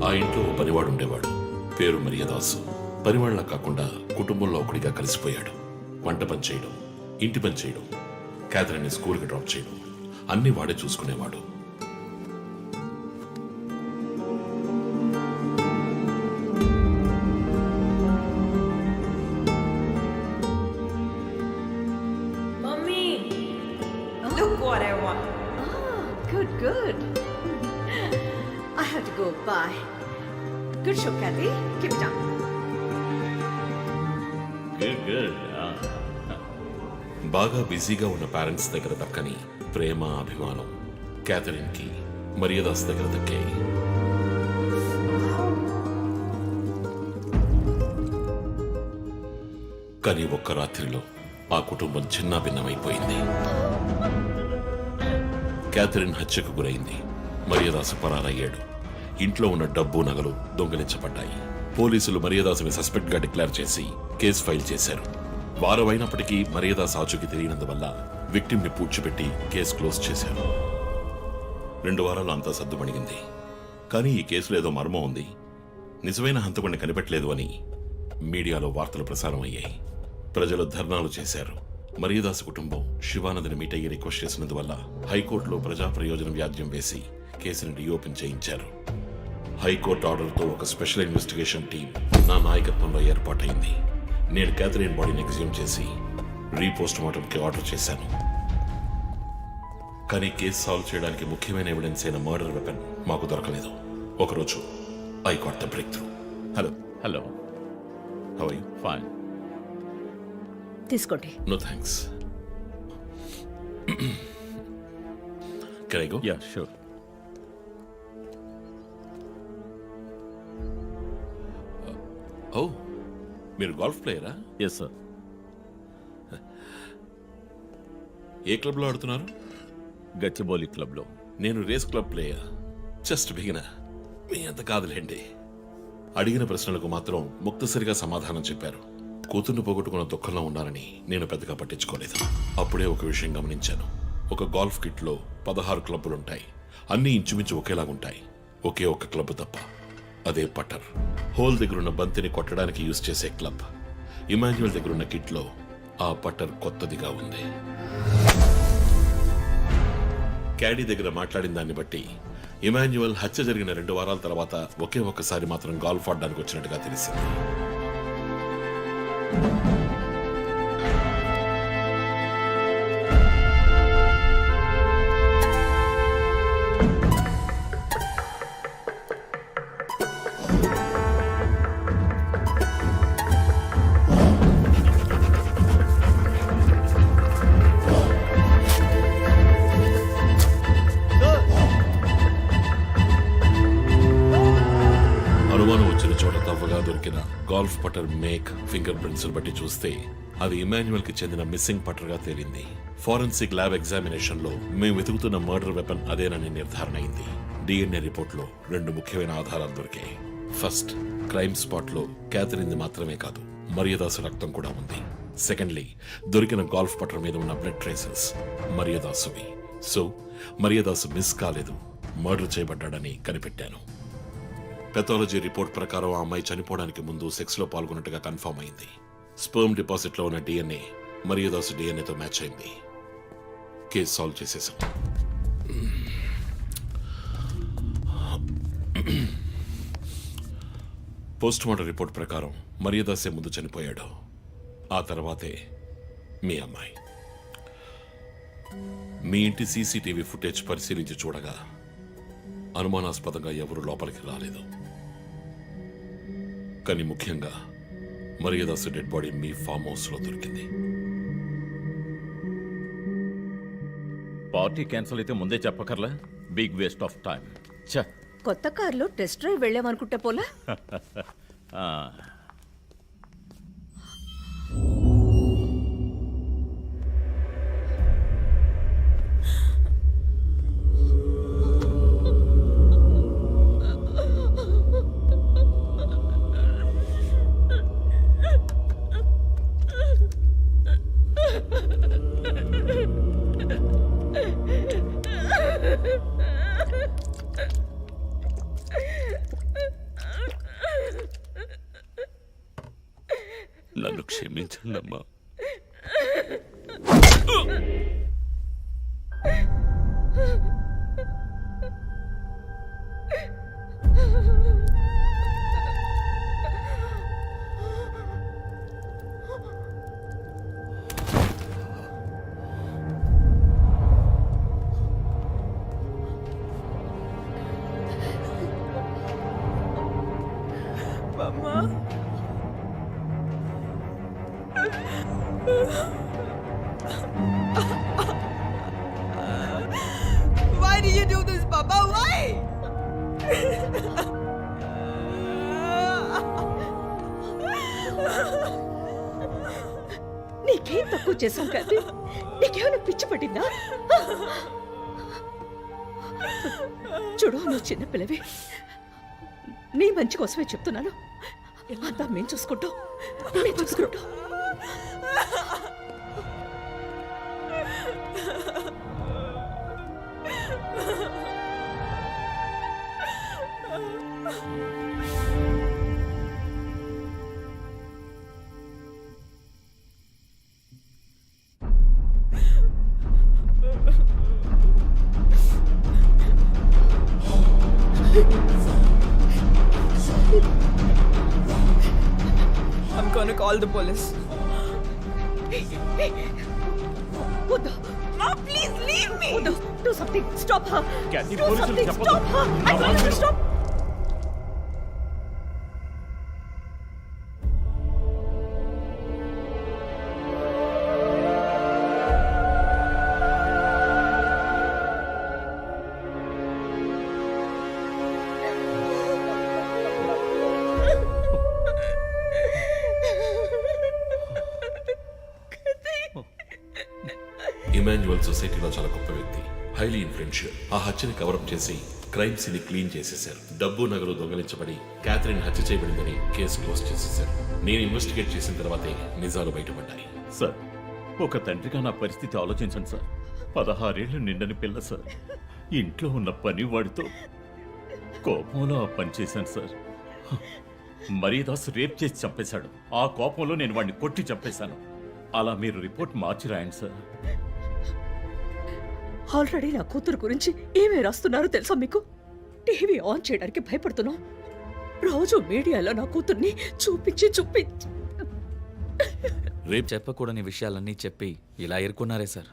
ఆ ఇంట్లో ఓ పనివాడు ఉండేవాడు. పేరు మరియదాసు. పనివాళ్ళ కాకుండా కుటుంబంలో ఒకడిగా కలిసిపోయాడు. వంట పని చేయడం, ఇంటి పని చేయడం, క్యాథరిన్ని స్కూల్కి డ్రాప్ చేయడం అన్నీ వాడే చూసుకునేవాడు. Good. I have to go. Bye. Good show, Kathy. Keep it up. Good. బాగా బిజీగా ఉన్న పేరెంట్స్ దగ్గర దక్కని ప్రేమ, అభిమానం క్యాథరిన్కి మరియదాస్ దగ్గర దక్కాయి. కానీ ఒక్క రాత్రిలో ఆ కుటుంబం చిన్నాభిన్నమైపోయింది. క్యాథరిన్ హత్యకు గురైంది. మరియదాసు పరారయ్యాడు. ఇంట్లో ఉన్న డబ్బు, నగలు దొంగిలించబడ్డాయి. పోలీసులు మరియదాసుని సస్పెక్ట్ గా డిక్లేర్ చేసి కేసు ఫైల్ చేశారు. వారం అయినప్పటికీ మరియదాస్ ఆచూకీ తెలియనందువల్ల విక్టిమ్ ని పూడ్చిపెట్టి కేసు క్లోజ్ చేశారు. 2 వారాలు అంతా సద్దుమణిగింది. కానీ ఈ కేసులో ఏదో మర్మం ఉంది, నిజమైన హంతకుడిని కనిపెట్టలేదు అని మీడియాలో వార్తలు ప్రసారం అయ్యాయి. ప్రజలు ధర్నాలు చేశారు. మరియదాసు కుటుంబం శివానందని మీట్ అయ్యి రిక్వెస్ట్ చేసినందువల్ల హైకోర్టులో ప్రజా ప్రయోజన వ్యాజ్యం వేసి కేసును రీఓపెన్ చేయించారు. హైకోర్టు ఆర్డర్తో ఒక స్పెషల్ ఇన్వెస్టిగేషన్ టీం నా నాయకత్వంలో ఏర్పాటైంది. నేను క్యాథరిన్ బాడీని ఎగ్జ్యూమ్ చేసి రీపోస్ట్ మార్టంకి ఆర్డర్ చేశాను. కానీ కేసు సాల్వ్ చేయడానికి ముఖ్యమైన ఎవిడెన్స్ అయిన మర్డర్ వెపన్ మాకు దొరకలేదు. ఒకరోజు I got the breakthrough. Hello how are you? Fine. తీసుకోండి. No thanks. Can I go? Yeah, sure. Oh, మీరు గోల్ఫ్ ప్లేయరా? Yes sir. ఏ క్లబ్లో ఆడుతున్నారు? గచ్చిబౌలి క్లబ్లో. నేను race club player. Just beginner. మీ అంత కాదులేండి. అడిగిన ప్రశ్నలకు మాత్రం ముక్తసరిగా సమాధానం చెప్పారు. కూతుర్ని పోగొట్టుకున్న దుఃఖంలో ఉన్నారని నేను పెద్దగా పట్టించుకోలేదు. అప్పుడే ఒక విషయం గమనించాను. ఒక గోల్ఫ్ కిట్లో 16 క్లబ్బులుంటాయి. అన్నీ ఇంచుమించు ఒకేలాగుంటాయి. ఒకే ఒక్క క్లబ్ తప్ప. అదే పట్టర్. హోల్ దగ్గరున్న బంతిని కొట్టడానికి యూజ్ చేసే క్లబ్. ఇమాన్యువల్ దగ్గరున్న కిట్లో ఆ పట్టర్ కొత్తదిగా ఉంది. క్యాడీ దగ్గర మాట్లాడిన దాన్ని బట్టి ఇమాన్యువల్ హత్య జరిగిన 2 వారాల తర్వాత ఒకే ఒక్కసారి మాత్రం గోల్ఫ్ ఆడడానికి వచ్చినట్టుగా తెలిసింది. అనుమానం వచ్చిన చోట తవ్వగా దొరికిన గోల్ఫ్ పట్టర్ మేక్, ఫింగర్ ప్రింట్స్ బట్టి చూస్తే అది ఇమాన్యువల్ కి చెందిన మిస్సింగ్ పట్టర్ గా తేలింది. ఫోరెన్సిక్ ల్యాబ్ ఎగ్జామినేషన్ లో మేము వెతుకుతున్న మర్డర్ వెపన్ అదేనని నిర్ధారణ అయింది. డిఎన్ఏ రిపోర్ట్ లో 2 ముఖ్యమైన ఆధారాలు దొరికాయి. ఫస్ట్, క్రైమ్ స్పాట్ లో క్యాథరిన్ మాత్రమే కాదు, మరియదాసు రక్తం కూడా ఉంది. సెకండ్లీ, దొరికిన గోల్ఫ్ పట్టర్ మీద ఉన్న బ్లడ్ ట్రేసెస్ మరియదాసువి. సో మరియదాసు మిస్ కాలేదు, మర్డర్ చేయబడ్డాడని కనిపెట్టాను. పెథాలజీ రిపోర్ట్ ప్రకారం ఆ అమ్మాయి చనిపోవడానికి ముందు సెక్స్ లో పాల్గొన్నట్టుగా కన్ఫర్మ్ అయింది. స్పర్మ్ డిపాజిట్ లో ఉన్న డిఎన్ఏ మరియదాసు డిఎన్ఏతో మ్యాచ్ అయింది. కేసు సాల్వ్ చేసేసాం. పోస్ట్ మార్టం రిపోర్ట్ ప్రకారం మరియదాసే ముందు చనిపోయాడు. ఆ తర్వాతే మీ అమ్మాయి. మీ ఇంటి సీసీటీవీ ఫుటేజ్ పరిశీలించి చూడగా అనుమానాస్పదంగా ఎవరు లోపలికి రాలేదు. కానీ ముఖ్యంగా మరియదాసు డెడ్ బాడీ మీ ఫామ్ హౌస్ లో దొరికింది. పార్టీ క్యాన్సిల్ అయితే ముందే చెప్పకర్లా? Big waste of time. కొత్త కార్లో టెస్ట్ డ్రైవ్ వెళ్ళామనుకుంటా పోలా. నన్ను క్షమించండి అమ్మా. Why did you do this, Papa? Why? నీకేం తక్కువ చేశాం కానీ నీకేమైనా పిచ్చి పట్టిందా? చూడు, నువ్వు చిన్నపిల్లవి. నీ మంచి కోసమే చెప్తున్నాను. అంతా మేము చూసుకుంటాం. I'm gonna call the police. వద్దు. Ma, please leave me. వద్దు. Do something. Stop her. Kathy, Do పోలీసులు something. చెప్పొద్దు. Stop her. I told you to stop. Emmanuel సొసైటీలో చాలా గొప్ప వ్యక్తి, హైలీ ఇన్ఫ్లుయెన్షియల్. ఆ హత్యని కవరప్ చేసి క్రైమ్ సీన్ క్లీన్ చేసేశారు. డబ్బు నగలు దొంగలించబడి క్యాథరిన్ హత్య చేయబడిందని కేసు క్లోజ్ చేసేశారు. నేను ఇన్వెస్టిగేట్ చేసిన తర్వాతే నిజాలు బయటపడ్డాయి. సార్, ఒక తండ్రిగా నా పరిస్థితి ఆలోచించండి సార్. 16 ఏళ్ళు నిండని పిల్ల సార్. ఇంట్లో ఉన్న పని వాడితో కోపంలో ఆ పని చేశాను సార్. మరీదాస్ రేప్ చేసి చంపేశాడు. ఆ కోపంలో నేను వాడిని కొట్టి చంపేశాను. అలా మీరు రిపోర్ట్ మార్చి రాయండి సార్. ఆల్రెడీ నా కూతురు గురించి ఏమేమి రాస్తున్నారో తెలుసా మీకు? టీవీ ఆన్ చేయడానికి భయపడుతున్నాం. రోజు మీడియాలో నా కూతుర్ని చూపించి రేపు చెప్పకూడని విషయాలన్నీ చెప్పి ఇలా ఇరుక్కున్నారే సార్.